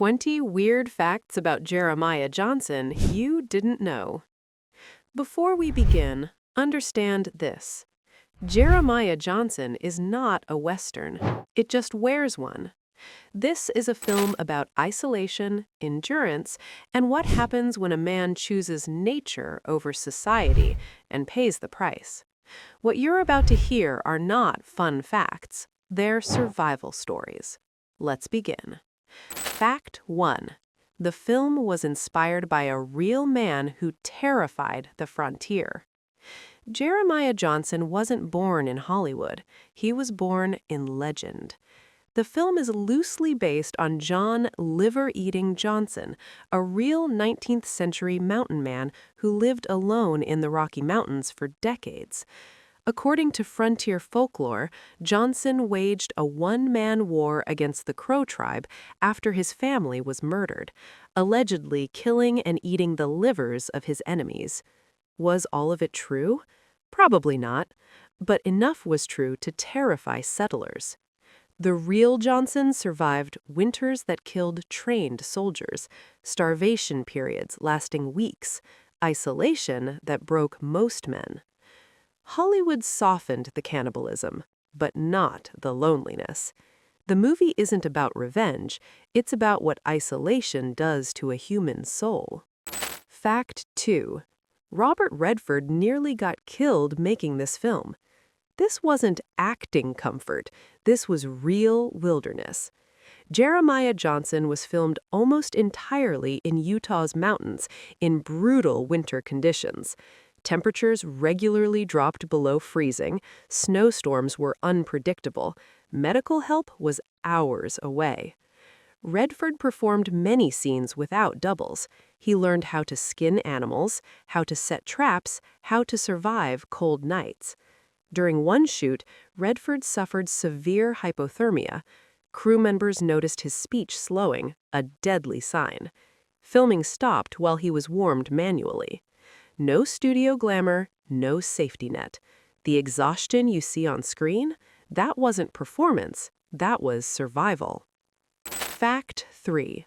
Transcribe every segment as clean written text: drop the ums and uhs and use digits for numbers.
20 weird facts about Jeremiah Johnson you didn't know. Before we begin, understand this. Jeremiah Johnson is not a Western. It just wears one. This is a film about isolation, endurance, and what happens when a man chooses nature over society and pays the price. What you're about to hear are not fun facts. They're survival stories. Let's begin. Fact 1. The film was inspired by a real man who terrified the frontier. Jeremiah Johnson wasn't born in Hollywood. He was born in legend. The film is loosely based on John Liver-Eating Johnson, a real 19th century mountain man who lived alone in the Rocky Mountains for decades. According to frontier folklore, Johnson waged a one-man war against the Crow tribe after his family was murdered, allegedly killing and eating the livers of his enemies. Was all of it true? Probably not, but enough was true to terrify settlers. The real Johnson survived winters that killed trained soldiers, starvation periods lasting weeks, isolation that broke most men. Hollywood softened the cannibalism, but not the loneliness. The movie isn't about revenge, it's about what isolation does to a human soul. Fact 2. Robert Redford nearly got killed making this film. This wasn't acting comfort, this was real wilderness. Jeremiah Johnson was filmed almost entirely in Utah's mountains in brutal winter conditions. Temperatures regularly dropped below freezing, snowstorms were unpredictable, medical help was hours away. Redford performed many scenes without doubles. He learned how to skin animals, how to set traps, how to survive cold nights. During one shoot, Redford suffered severe hypothermia. Crew members noticed his speech slowing, a deadly sign. Filming stopped while he was warmed manually. No studio glamour, no safety net. The exhaustion you see on screen, that wasn't performance, that was survival. Fact 3.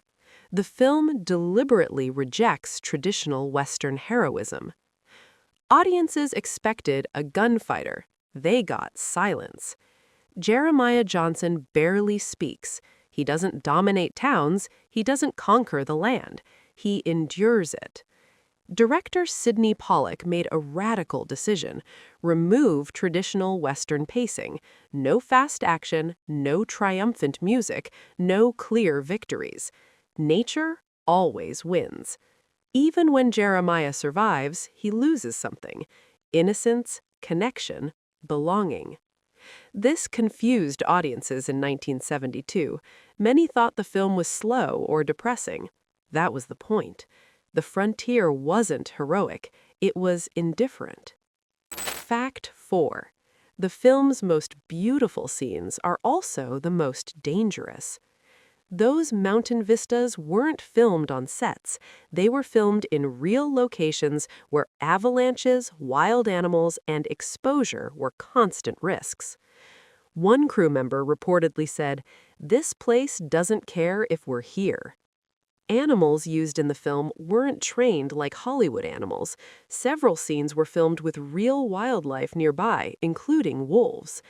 The film deliberately rejects traditional Western heroism. Audiences expected a gunfighter. They got silence. Jeremiah Johnson barely speaks. He doesn't dominate towns. He doesn't conquer the land. He endures it. Director Sydney Pollack made a radical decision: remove traditional Western pacing, no fast action, no triumphant music, no clear victories. Nature always wins. Even when Jeremiah survives, he loses something: innocence, connection, belonging. This confused audiences in 1972. Many thought the film was slow or depressing. That was the point. The frontier wasn't heroic, it was indifferent. Fact 4. The film's most beautiful scenes are also the most dangerous. Those mountain vistas weren't filmed on sets. They were filmed in real locations where avalanches, wild animals, and exposure were constant risks. One crew member reportedly said, "This place doesn't care if we're here." Animals used in the film weren't trained like Hollywood animals. Several scenes were filmed with real wildlife nearby, including wolves.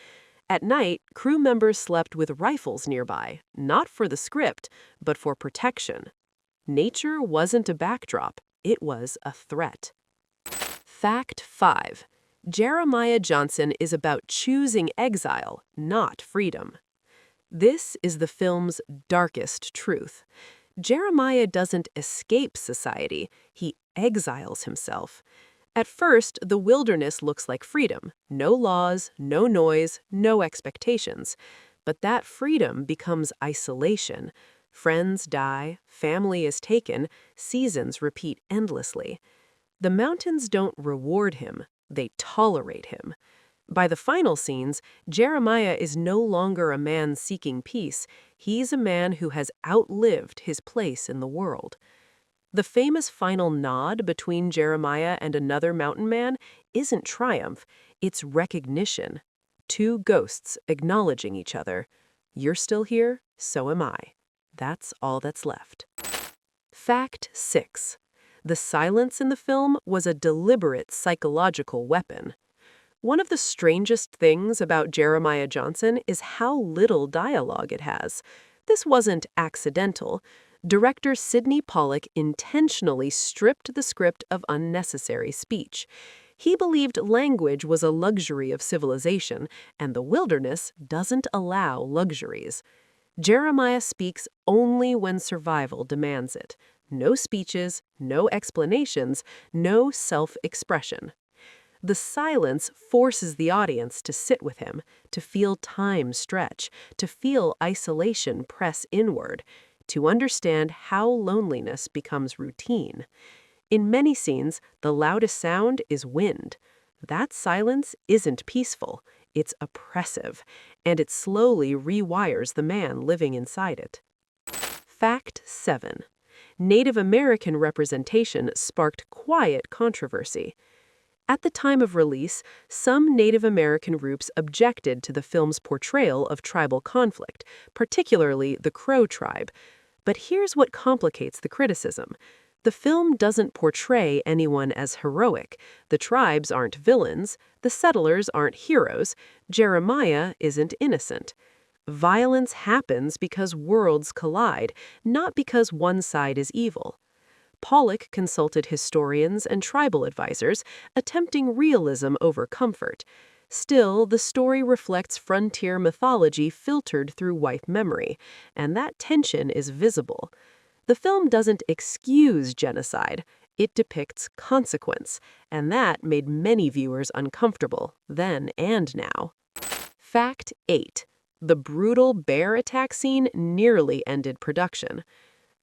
At night, crew members slept with rifles nearby, not for the script, but for protection. Nature wasn't a backdrop, it was a threat. Fact 5. Jeremiah Johnson is about choosing exile, not freedom. This is the film's darkest truth. Jeremiah doesn't escape society, he exiles himself. At first, the wilderness looks like freedom. No laws, no noise, no expectations. But that freedom becomes isolation. Friends die, family is taken, seasons repeat endlessly. The mountains don't reward him, they tolerate him. By the final scenes, Jeremiah is no longer a man seeking peace. He's a man who has outlived his place in the world. The famous final nod between Jeremiah and another mountain man isn't triumph, it's recognition. Two ghosts acknowledging each other. You're still here, so am I. That's all that's left. Fact 6. The silence in the film was a deliberate psychological weapon. One of the strangest things about Jeremiah Johnson is how little dialogue it has. This wasn't accidental. Director Sydney Pollack intentionally stripped the script of unnecessary speech. He believed language was a luxury of civilization, and the wilderness doesn't allow luxuries. Jeremiah speaks only when survival demands it. No speeches, no explanations, no self-expression. The silence forces the audience to sit with him, to feel time stretch, to feel isolation press inward, to understand how loneliness becomes routine. In many scenes, the loudest sound is wind. That silence isn't peaceful, it's oppressive, and it slowly rewires the man living inside it. Fact 7. Native American representation sparked quiet controversy. At the time of release, some Native American groups objected to the film's portrayal of tribal conflict, particularly the Crow tribe. But here's what complicates the criticism. The film doesn't portray anyone as heroic. The tribes aren't villains. The settlers aren't heroes. Jeremiah isn't innocent. Violence happens because worlds collide, not because one side is evil. Pollack consulted historians and tribal advisors, attempting realism over comfort. Still, the story reflects frontier mythology filtered through white memory, and that tension is visible. The film doesn't excuse genocide, it depicts consequence, and that made many viewers uncomfortable, then and now. Fact 8. The brutal bear attack scene nearly ended production.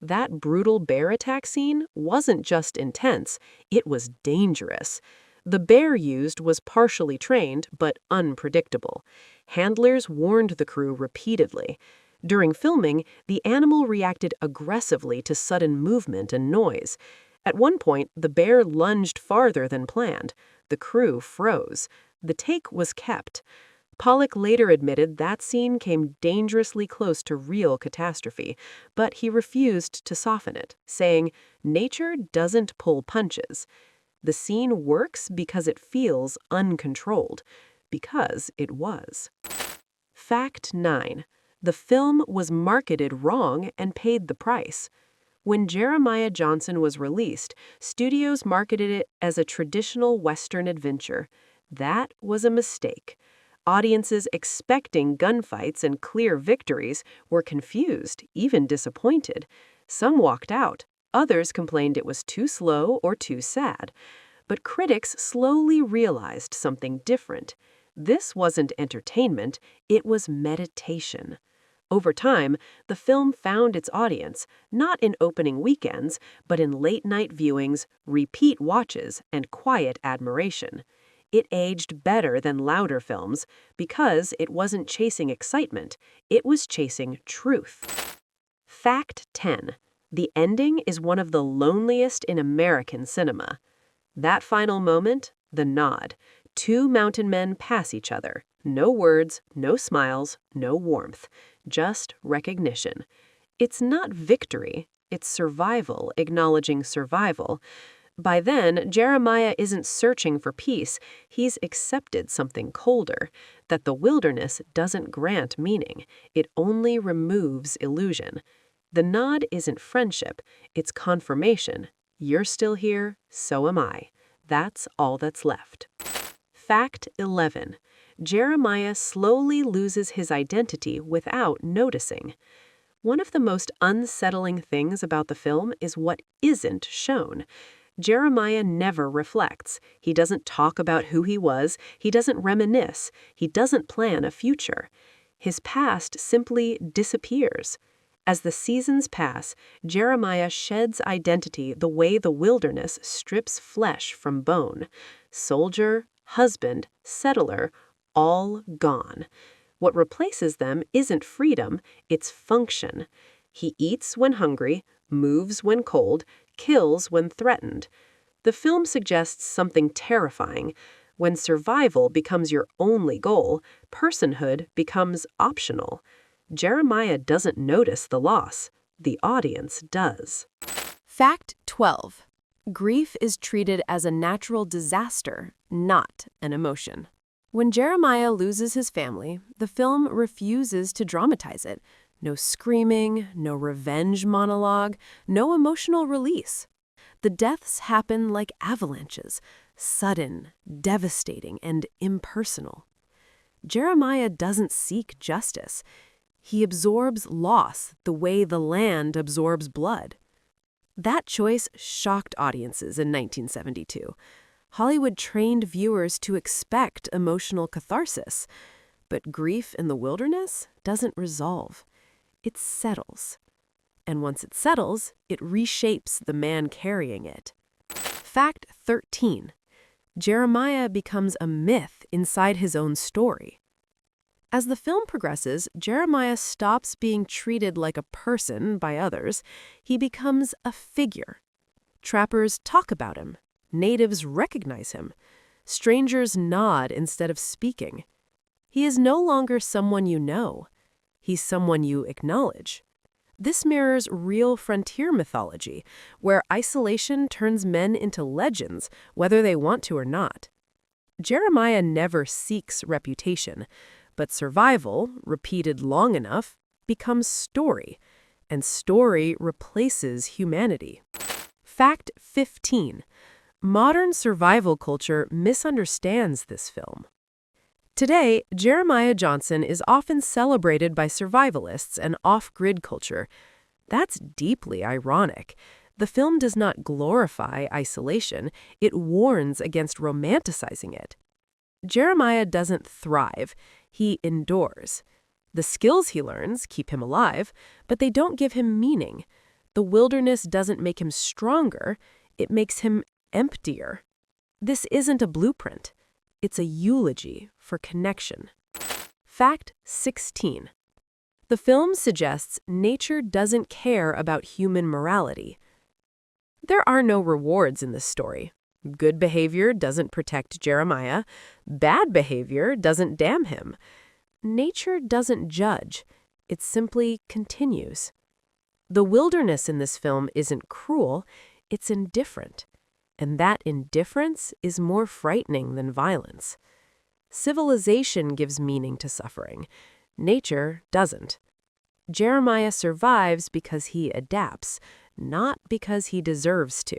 That brutal bear attack scene wasn't just intense, it was dangerous. The bear used was partially trained, but unpredictable. Handlers warned the crew repeatedly. During filming, the animal reacted aggressively to sudden movement and noise. At one point, the bear lunged farther than planned. The crew froze. The take was kept. Pollack later admitted that scene came dangerously close to real catastrophe, but he refused to soften it, saying, "Nature doesn't pull punches." The scene works because it feels uncontrolled, because it was. Fact 9. The film was marketed wrong and paid the price. When Jeremiah Johnson was released, studios marketed it as a traditional Western adventure. That was a mistake. Audiences expecting gunfights and clear victories were confused, even disappointed. Some walked out. Others complained it was too slow or too sad. But critics slowly realized something different. This wasn't entertainment, it was meditation. Over time, the film found its audience, not in opening weekends, but in late-night viewings, repeat watches, and quiet admiration. It aged better than louder films because it wasn't chasing excitement, it was chasing truth. Fact 10. The ending is one of the loneliest in American cinema. That final moment, the nod. Two mountain men pass each other. No words, no smiles, no warmth. Just recognition. It's not victory, it's survival acknowledging survival. By then, Jeremiah isn't searching for peace, he's accepted something colder, that the wilderness doesn't grant meaning, it only removes illusion. The nod isn't friendship, it's confirmation. You're still here, so am I. That's all that's left. Fact 11. Jeremiah slowly loses his identity without noticing. One of the most unsettling things about the film is what isn't shown. Jeremiah never reflects. He doesn't talk about who he was. He doesn't reminisce. He doesn't plan a future. His past simply disappears. As the seasons pass, Jeremiah sheds identity the way the wilderness strips flesh from bone. Soldier, husband, settler, all gone. What replaces them isn't freedom, it's function. He eats when hungry, moves when cold, kills when threatened. The film suggests something terrifying. When survival becomes your only goal, personhood becomes optional. Jeremiah doesn't notice the loss. The audience does. Fact 12. Grief is treated as a natural disaster, not an emotion. When Jeremiah loses his family, the film refuses to dramatize it. No screaming, no revenge monologue, no emotional release. The deaths happen like avalanches, sudden, devastating, and impersonal. Jeremiah doesn't seek justice. He absorbs loss the way the land absorbs blood. That choice shocked audiences in 1972. Hollywood trained viewers to expect emotional catharsis. But grief in the wilderness doesn't resolve. It settles. And once it settles, it reshapes the man carrying it. Fact 13. Jeremiah becomes a myth inside his own story. As the film progresses, Jeremiah stops being treated like a person by others. He becomes a figure. Trappers talk about him. Natives recognize him. Strangers nod instead of speaking. He is no longer someone you know. He's someone you acknowledge. This mirrors real frontier mythology, where isolation turns men into legends, whether they want to or not. Jeremiah never seeks reputation, but survival, repeated long enough, becomes story, and story replaces humanity. Fact 15. Modern survival culture misunderstands this film. Today, Jeremiah Johnson is often celebrated by survivalists and off-grid culture. That's deeply ironic. The film does not glorify isolation, it warns against romanticizing it. Jeremiah doesn't thrive, he endures. The skills he learns keep him alive, but they don't give him meaning. The wilderness doesn't make him stronger, it makes him emptier. This isn't a blueprint. It's a eulogy for connection. Fact 16. The film suggests nature doesn't care about human morality. There are no rewards in this story. Good behavior doesn't protect Jeremiah. Bad behavior doesn't damn him. Nature doesn't judge. It simply continues. The wilderness in this film isn't cruel, it's indifferent. And that indifference is more frightening than violence. Civilization gives meaning to suffering. Nature doesn't. Jeremiah survives because he adapts, not because he deserves to.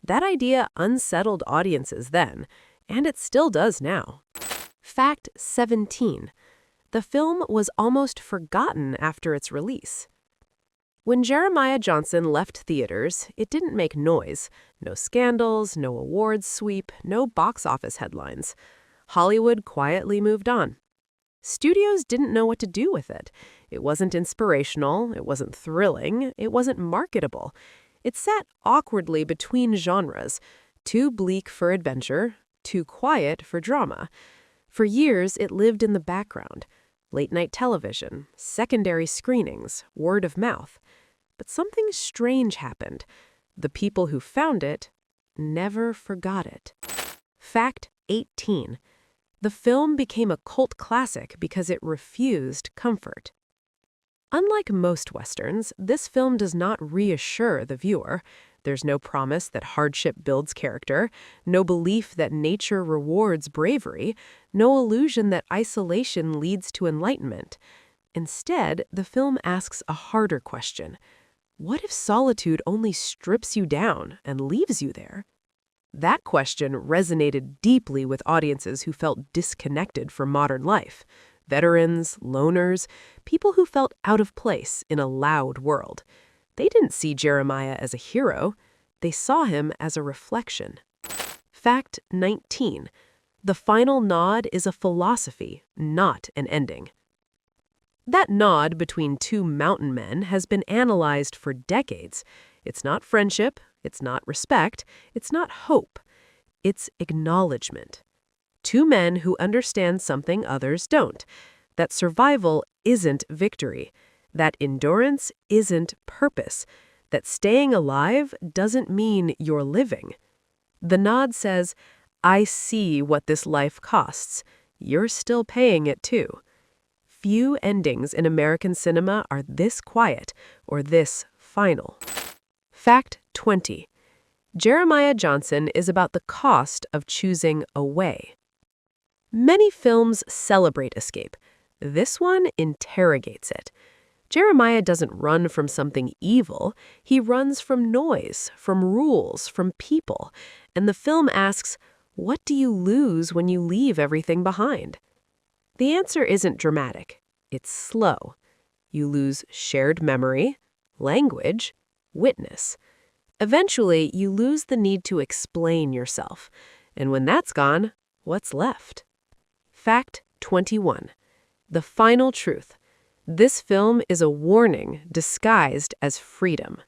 That idea unsettled audiences then, and it still does now. Fact 17. The film was almost forgotten after its release. When Jeremiah Johnson left theaters, it didn't make noise. No scandals, no awards sweep, no box office headlines. Hollywood quietly moved on. Studios didn't know what to do with it. It wasn't inspirational, it wasn't thrilling, it wasn't marketable. It sat awkwardly between genres, too bleak for adventure, too quiet for drama. For years, it lived in the background. Late-night television, secondary screenings, word of mouth. But something strange happened. The people who found it never forgot it. Fact 18. The film became a cult classic because it refused comfort. Unlike most Westerns, this film does not reassure the viewer. There's no promise that hardship builds character, no belief that nature rewards bravery, no illusion that isolation leads to enlightenment. Instead, the film asks a harder question. What if solitude only strips you down and leaves you there? That question resonated deeply with audiences who felt disconnected from modern life. Veterans, loners, people who felt out of place in a loud world. They didn't see Jeremiah as a hero. They saw him as a reflection. Fact 19. The final nod is a philosophy, not an ending. That nod between two mountain men has been analyzed for decades. It's not friendship, it's not respect, it's not hope. It's acknowledgement. Two men who understand something others don't. That survival isn't victory. That endurance isn't purpose. That staying alive doesn't mean you're living. The nod says, I see what this life costs. You're still paying it too. few endings in American cinema are this quiet or this final. Fact 20. Jeremiah Johnson is about the cost of choosing a way. Many films celebrate escape. This one interrogates it. Jeremiah doesn't run from something evil. He runs from noise, from rules, from people. And the film asks, what do you lose when you leave everything behind? The answer isn't dramatic. It's slow. You lose shared memory, language, witness. Eventually, you lose the need to explain yourself. And when that's gone, what's left? Fact 21. The final truth. This film is a warning disguised as freedom.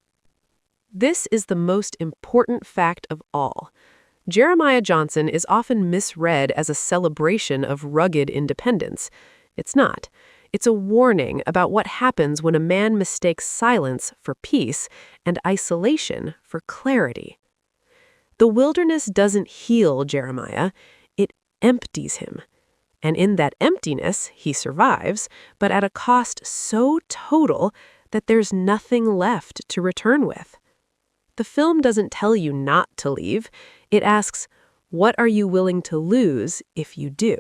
This is the most important fact of all. Jeremiah Johnson is often misread as a celebration of rugged independence. It's not. It's a warning about what happens when a man mistakes silence for peace and isolation for clarity. The wilderness doesn't heal Jeremiah, it empties him. And in that emptiness, he survives, but at a cost so total that there's nothing left to return with. The film doesn't tell you not to leave. It asks, what are you willing to lose if you do?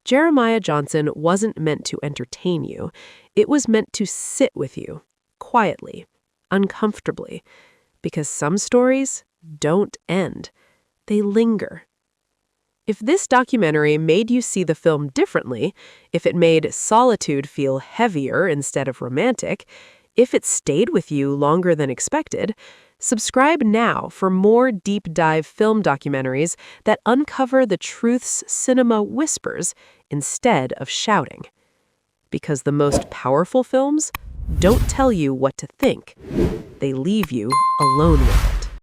Jeremiah Johnson wasn't meant to entertain you. It was meant to sit with you, quietly, uncomfortably, because some stories don't end. They linger. If this documentary made you see the film differently, if it made solitude feel heavier instead of romantic, if it stayed with you longer than expected, subscribe now for more deep dive film documentaries that uncover the truth's cinema whispers instead of shouting. Because the most powerful films don't tell you what to think. They leave you alone with it.